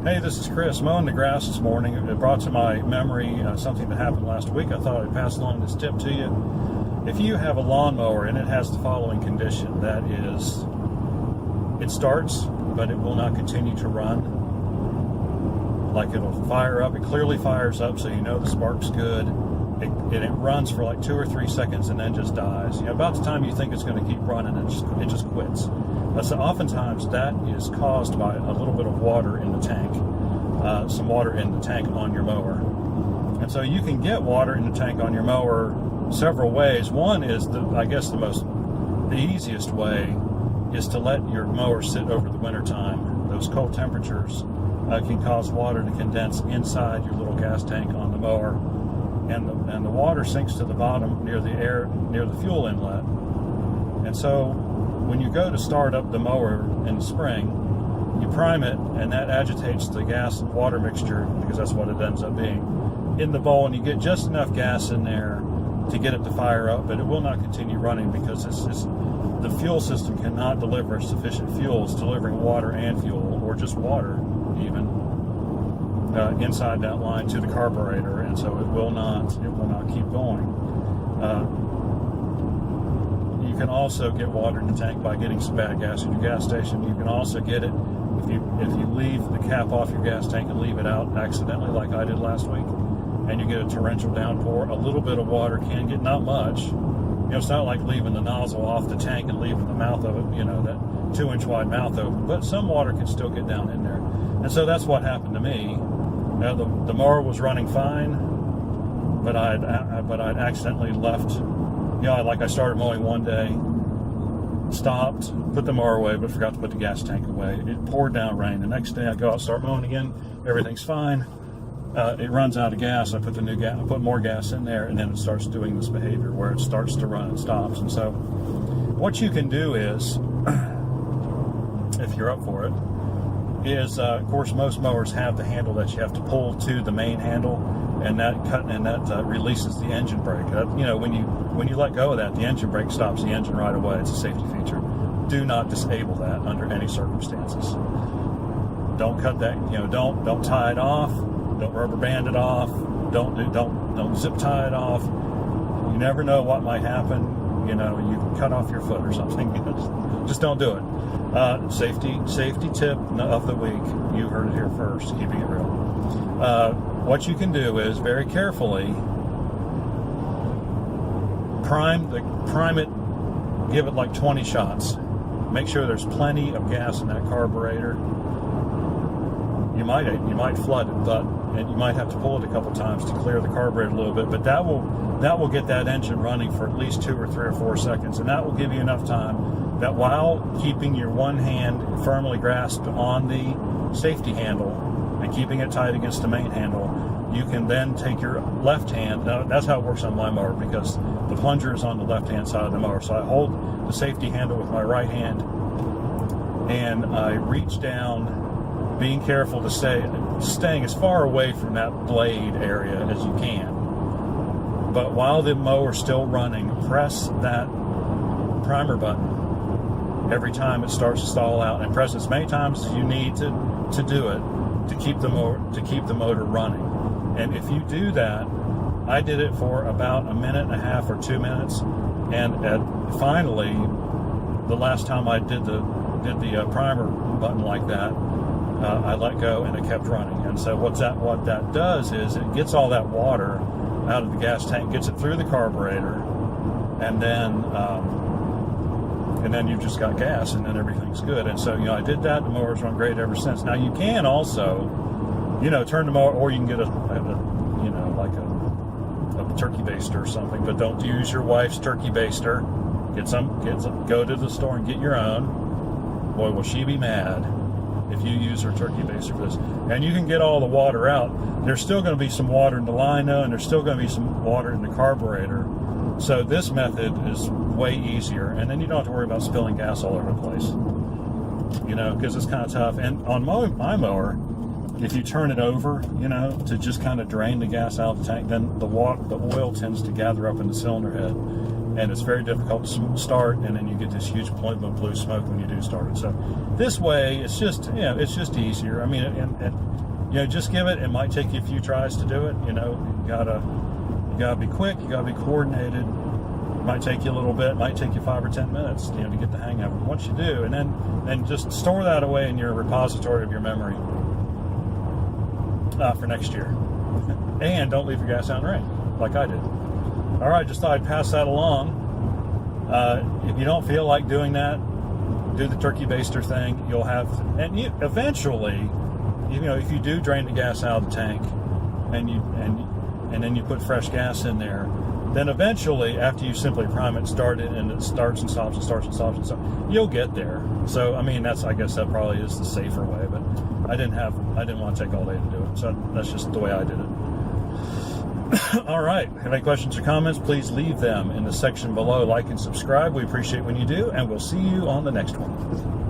Hey, this is Chris. Mowing the grass this morning. It brought to my memory something that happened last week. I thought I'd pass along this tip to you. If you have a lawnmower and it has the following condition, that is, it starts, but it will not continue to run. Like it'll fire up. It clearly fires up, so you know the spark's good. It runs for like 2 or 3 seconds and then just dies. About the time you think it's going to keep running, it just quits. So oftentimes that is caused by a little bit of water in the tank, some water in the tank on your mower. And so you can get water in the tank on your mower several ways. One is, the easiest way is to let your mower sit over the wintertime. Those cold temperatures can cause water to condense inside your little gas tank on the mower, and the water sinks to the bottom near the fuel inlet. And so when you go to start up the mower in the spring, you prime it, and that agitates the gas and water mixture, because that's what it ends up being, in the bowl, and you get just enough gas in there to get it to fire up, but it will not continue running because the fuel system cannot deliver sufficient fuel. It's delivering water and fuel, or just water even, inside that line to the carburetor, and so it will not keep going. You can also get water in the tank by getting some bad gas in your gas station. You can also get it if you leave the cap off your gas tank and leave it out accidentally, like I did last week, and you get a torrential downpour. A little bit of water can get, not much. It's not like leaving the nozzle off the tank and leaving the mouth of it, that 2-inch wide mouth open, but some water can still get down in there. And so that's what happened to me. Now the mower was running fine, but I'd accidentally left. I started mowing one day, stopped, put the mower away, but forgot to put the gas tank away. It poured down rain. The next day I go out, start mowing again. Everything's fine. It runs out of gas. I put put more gas in there, and then it starts doing this behavior where it starts to run and stops. And so, what you can do is, if you're up for it, is of course most mowers have the handle that you have to pull to the main handle, and that releases the engine brake. When you let go of that, the engine brake stops the engine right away. It's a safety feature. Do not disable that under any circumstances. Don't cut that. Don't tie it off. Don't rubber band it off. Don't zip tie it off. You never know what might happen. You can cut off your foot or something. Just don't do it. Safety tip of the week. You heard it here first. Keeping it real. What you can do is very carefully prime it. Give it like 20 shots. Make sure there's plenty of gas in that carburetor. You might flood it, and you might have to pull it a couple times to clear the carburetor a little bit, but that will get that engine running for at least 2 or 3 or 4 seconds, and that will give you enough time that while keeping your one hand firmly grasped on the safety handle and keeping it tight against the main handle, you can then take your left hand. Now, that's how it works on my mower, because the plunger is on the left-hand side of the mower, so I hold the safety handle with my right hand, and I reach down, being careful to staying as far away from that blade area as you can. But while the mower's still running, press that primer button every time it starts to stall out, and press as many times as you need to do it to keep the motor running. And if you do that, I did it for about 1.5 minutes or 2 minutes, and finally, the last time I did the primer button like that, I let go and it kept running. And so what that does is it gets all that water out of the gas tank, gets it through the carburetor, and then you've just got gas, and then everything's good. And so I did that. The mower's run great ever since. Now you can also turn the mower, or you can get a turkey baster or something, but don't use your wife's turkey baster. Go to the store and get your own. Boy, will she be mad if you use her turkey baster for this. And you can get all the water out. There's still going to be some water in the line, though, and there's still going to be some water in the carburetor. So this method is way easier, and then you don't have to worry about spilling gas all over the place. Because it's kind of tough. And on my mower, if you turn it over, to just kind of drain the gas out of the tank, then the oil tends to gather up in the cylinder head. and it's very difficult to start, and then you get this huge plume of blue smoke when you do start it. So this way, it's just, it's just easier. I mean, and just give it. It might take you a few tries to do it. You gotta be quick. You gotta be coordinated. It might take you a little bit. It might take you 5 or 10 minutes, to get the hang of it. Once you do, and then just store that away in your repository of your memory for next year. And don't leave your gas out in the rain, like I did. All right, just thought I'd pass that along. If you don't feel like doing that, do the turkey baster thing. You'll have, and eventually, if you do drain the gas out of the tank, and then you put fresh gas in there, then eventually, after you simply prime it, start it, and it starts and stops and starts and stops and stops, you'll get there. So, I mean, I guess that probably is the safer way, but I didn't want to take all day to do it. So that's just the way I did it. All right. Have any questions or comments? Please leave them in the section below. Like and subscribe. We appreciate when you do, and we'll see you on the next one.